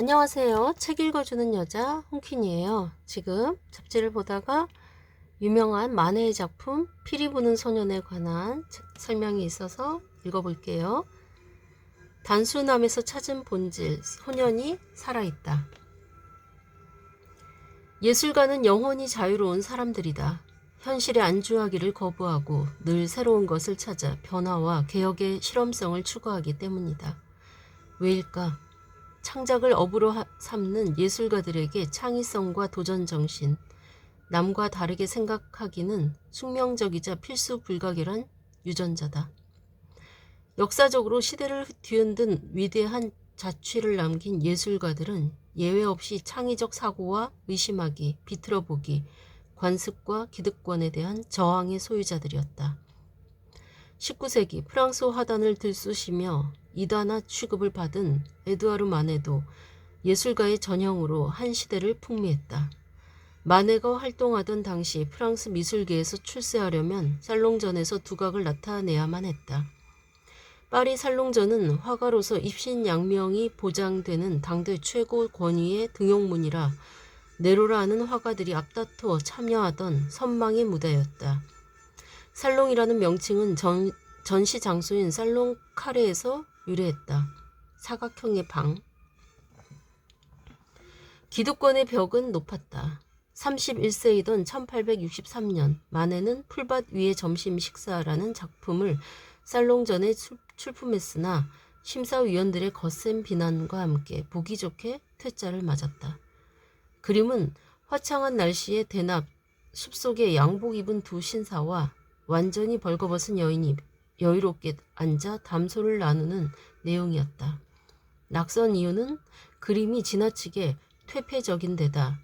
안녕하세요. 책 읽어주는 여자 홍퀸이에요. 지금 잡지를 보다가 유명한 만해의 작품 피리 부는 소년에 관한 설명이 있어서 읽어볼게요. 단순함에서 찾은 본질, 소년이 살아있다. 예술가는 영혼이 자유로운 사람들이다. 현실에 안주하기를 거부하고 늘 새로운 것을 찾아 변화와 개혁의 실험성을 추구하기 때문이다. 왜일까? 창작을 업으로 삼는 예술가들에게 창의성과 도전정신, 남과 다르게 생각하기는 숙명적이자 필수 불가결한 유전자다. 역사적으로 시대를 뒤흔든 위대한 자취를 남긴 예술가들은 예외 없이 창의적 사고와 의심하기, 비틀어보기, 관습과 기득권에 대한 저항의 소유자들이었다. 19세기 프랑스 화단을 들쑤시며 이단화 취급을 받은 에드와르 마네도 예술가의 전형으로 한 시대를 풍미했다. 마네가 활동하던 당시 프랑스 미술계에서 출세하려면 살롱전에서 두각을 나타내야만 했다. 파리 살롱전은 화가로서 입신양명이 보장되는 당대 최고 권위의 등용문이라 네로라는 화가들이 앞다투어 참여하던 선망의 무대였다. 살롱이라는 명칭은 전시 장소인 살롱 카레에서 유래했다. 사각형의 방. 기득권의 벽은 높았다. 31세이던 1863년 마네는 풀밭 위의 점심 식사라는 작품을 살롱전에 출품했으나 심사위원들의 거센 비난과 함께 보기 좋게 퇴짜를 맞았다. 그림은 화창한 날씨에 대낮 숲속에 양복 입은 두 신사와 완전히 벌거벗은 여인이 여유롭게 앉아 담소를 나누는 내용이었다. 낙선 이유는 그림이 지나치게 퇴폐적인 데다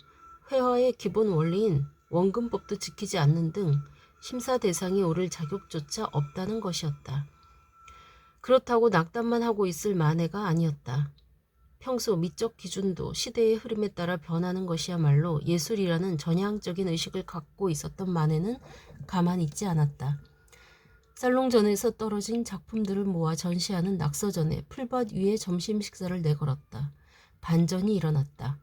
회화의 기본 원리인 원근법도 지키지 않는 등 심사 대상에 오를 자격조차 없다는 것이었다. 그렇다고 낙담만 하고 있을 만해가 아니었다. 평소 미적 기준도 시대의 흐름에 따라 변하는 것이야말로 예술이라는 전향적인 의식을 갖고 있었던 만해는 가만히 있지 않았다. 살롱전에서 떨어진 작품들을 모아 전시하는 낙서전에 풀밭 위에 점심 식사를 내걸었다. 반전이 일어났다.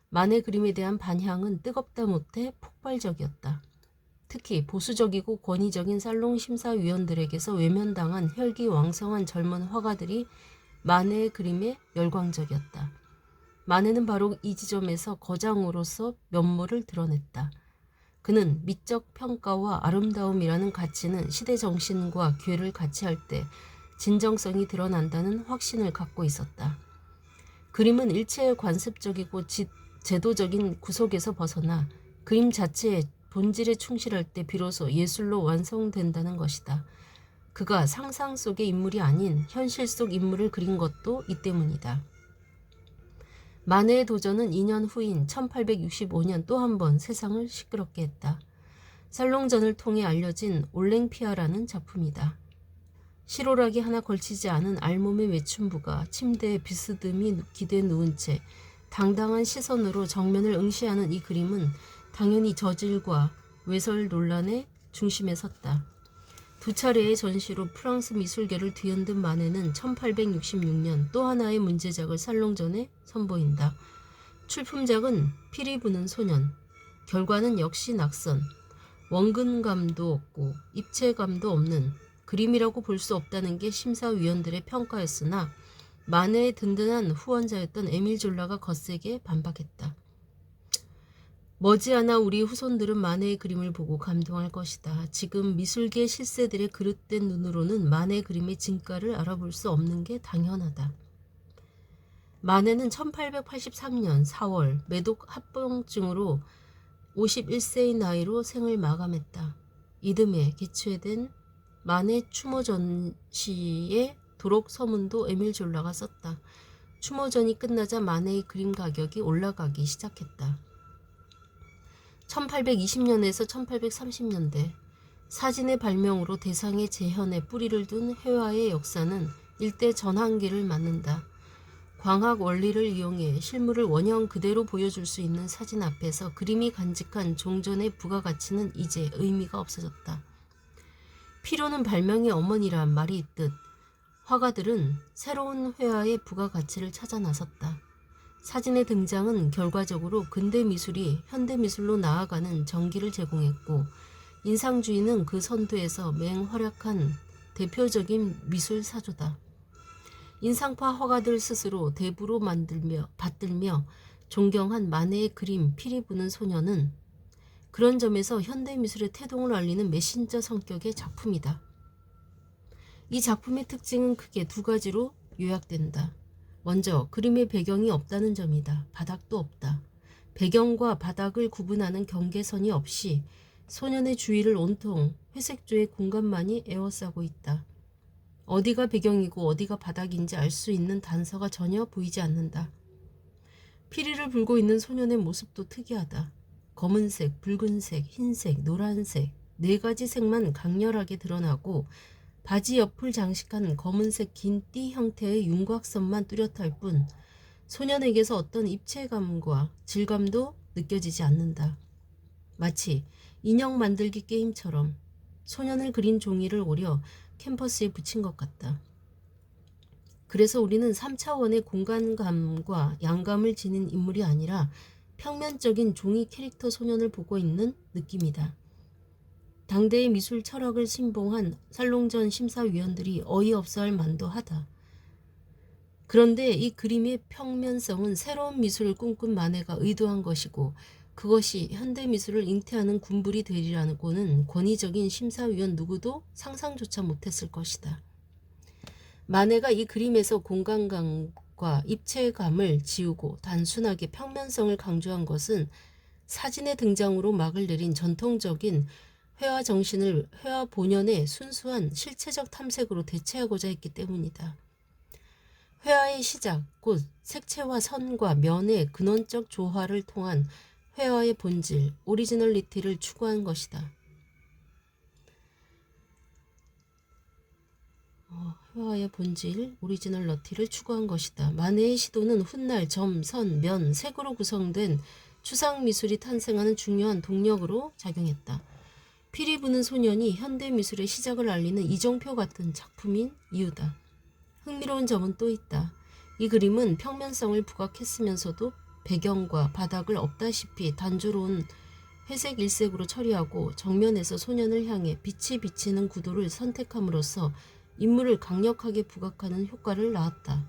만해 그림에 대한 반향은 뜨겁다 못해 폭발적이었다. 특히 보수적이고 권위적인 살롱 심사위원들에게서 외면당한 혈기왕성한 젊은 화가들이 만해의 그림에 열광적이었다. 만해는 바로 이 지점에서 거장으로서 면모를 드러냈다. 그는 미적 평가와 아름다움이라는 가치는 시대 정신과 궤를 같이 할 때 진정성이 드러난다는 확신을 갖고 있었다. 그림은 일체의 관습적이고 제도적인 구속에서 벗어나 그림 자체의 본질에 충실할 때 비로소 예술로 완성된다는 것이다. 그가 상상 속의 인물이 아닌 현실 속 인물을 그린 것도 이 때문이다. 만해의 도전은 2년 후인 1865년 또 한 번 세상을 시끄럽게 했다. 살롱전을 통해 알려진 올랭피아라는 작품이다. 실오라기 하나 걸치지 않은 알몸의 외춘부가 침대에 비스듬히 기대 누운 채 당당한 시선으로 정면을 응시하는 이 그림은 당연히 저질과 외설 논란의 중심에 섰다. 두 차례의 전시로 프랑스 미술계를 뒤흔든 만해는 1866년 또 하나의 문제작을 살롱전에 선보인다. 출품작은 피리 부는 소년. 결과는 역시 낙선. 원근감도 없고 입체감도 없는 그림이라고 볼 수 없다는 게 심사위원들의 평가였으나 만해의 든든한 후원자였던 에밀 졸라가 거세게 반박했다. 머지않아 우리 후손들은 만해의 그림을 보고 감동할 것이다. 지금 미술계 실세들의 그릇된 눈으로는 만해의 그림의 진가를 알아볼 수 없는 게 당연하다. 만해는 1883년 4월 매독 합병증으로 51세의 나이로 생을 마감했다. 이듬해 개최된 만해 추모 전시의 도록 서문도 에밀 졸라가 썼다. 추모전이 끝나자 만해의 그림 가격이 올라가기 시작했다. 1820년에서 1830년대 사진의 발명으로 대상의 재현에 뿌리를 둔 회화의 역사는 일대 전환기를 맞는다. 광학 원리를 이용해 실물을 원형 그대로 보여줄 수 있는 사진 앞에서 그림이 간직한 종전의 부가가치는 이제 의미가 없어졌다. 필요는 발명의 어머니란 말이 있듯 화가들은 새로운 회화의 부가가치를 찾아 나섰다. 사진의 등장은 결과적으로 근대 미술이 현대 미술로 나아가는 전기를 제공했고, 인상주의는 그 선두에서 맹활약한 대표적인 미술 사조다. 인상파 화가들 스스로 대부로 받들며 존경한 마네의 그림 피리 부는 소녀는 그런 점에서 현대 미술의 태동을 알리는 메신저 성격의 작품이다. 이 작품의 특징은 크게 두 가지로 요약된다. 먼저 그림의 배경이 없다는 점이다. 바닥도 없다. 배경과 바닥을 구분하는 경계선이 없이 소년의 주위를 온통 회색조의 공간만이 에워싸고 있다. 어디가 배경이고 어디가 바닥인지 알 수 있는 단서가 전혀 보이지 않는다. 피리를 불고 있는 소년의 모습도 특이하다. 검은색, 붉은색, 흰색, 노란색, 네 가지 색만 강렬하게 드러나고 바지 옆을 장식한 검은색 긴 띠 형태의 윤곽선만 뚜렷할 뿐 소년에게서 어떤 입체감과 질감도 느껴지지 않는다. 마치 인형 만들기 게임처럼 소년을 그린 종이를 오려 캔버스에 붙인 것 같다. 그래서 우리는 3차원의 공간감과 양감을 지닌 인물이 아니라 평면적인 종이 캐릭터 소년을 보고 있는 느낌이다. 당대의 미술 철학을 신봉한 살롱전 심사위원들이 어이없어할 만도 하다. 그런데 이 그림의 평면성은 새로운 미술을 꿈꾼 마네가 의도한 것이고 그것이 현대미술을 잉태하는 군불이 되리라고는 권위적인 심사위원 누구도 상상조차 못했을 것이다. 마네가 이 그림에서 공간감과 입체감을 지우고 단순하게 평면성을 강조한 것은 사진의 등장으로 막을 내린 전통적인 회화 정신을 회화 본연의 순수한 실체적 탐색으로 대체하고자 했기 때문이다. 회화의 시작, 곧 색채와 선과 면의 근원적 조화를 통한 회화의 본질, 오리지널리티를 추구한 것이다. 회화의 본질, 오리지널리티를 추구한 것이다. 마네의 시도는 훗날 점, 선, 면, 색으로 구성된 추상 미술이 탄생하는 중요한 동력으로 작용했다. 피리 부는 소년이 현대 미술의 시작을 알리는 이정표 같은 작품인 이유다. 흥미로운 점은 또 있다. 이 그림은 평면성을 부각했으면서도 배경과 바닥을 없다시피 단조로운 회색 일색으로 처리하고 정면에서 소년을 향해 빛이 비치는 구도를 선택함으로써 인물을 강력하게 부각하는 효과를 낳았다.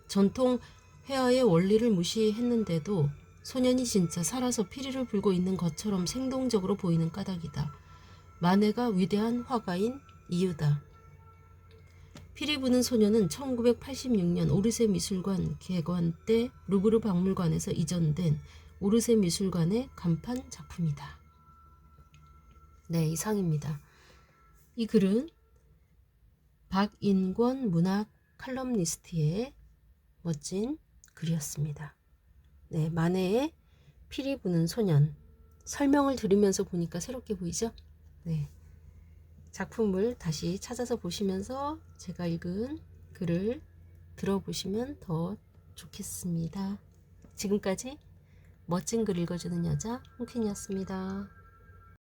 전통 회화의 원리를 무시했는데도 소년이 진짜 살아서 피리를 불고 있는 것처럼 생동적으로 보이는 까닭이다. 마네가 위대한 화가인 이유다. 피리 부는 소년은 1986년 오르세 미술관 개관 때 루브르 박물관에서 이전된 오르세 미술관의 간판 작품이다. 네, 이상입니다. 이 글은 박인권 문학 칼럼니스트의 멋진 글이었습니다. 네, 마네의 피리 부는 소년. 설명을 들으면서 보니까 새롭게 보이죠? 네. 작품을 다시 찾아서 보시면서 제가 읽은 글을 들어보시면 더 좋겠습니다. 지금까지 멋진 글 읽어주는 여자 홍퀸이었습니다.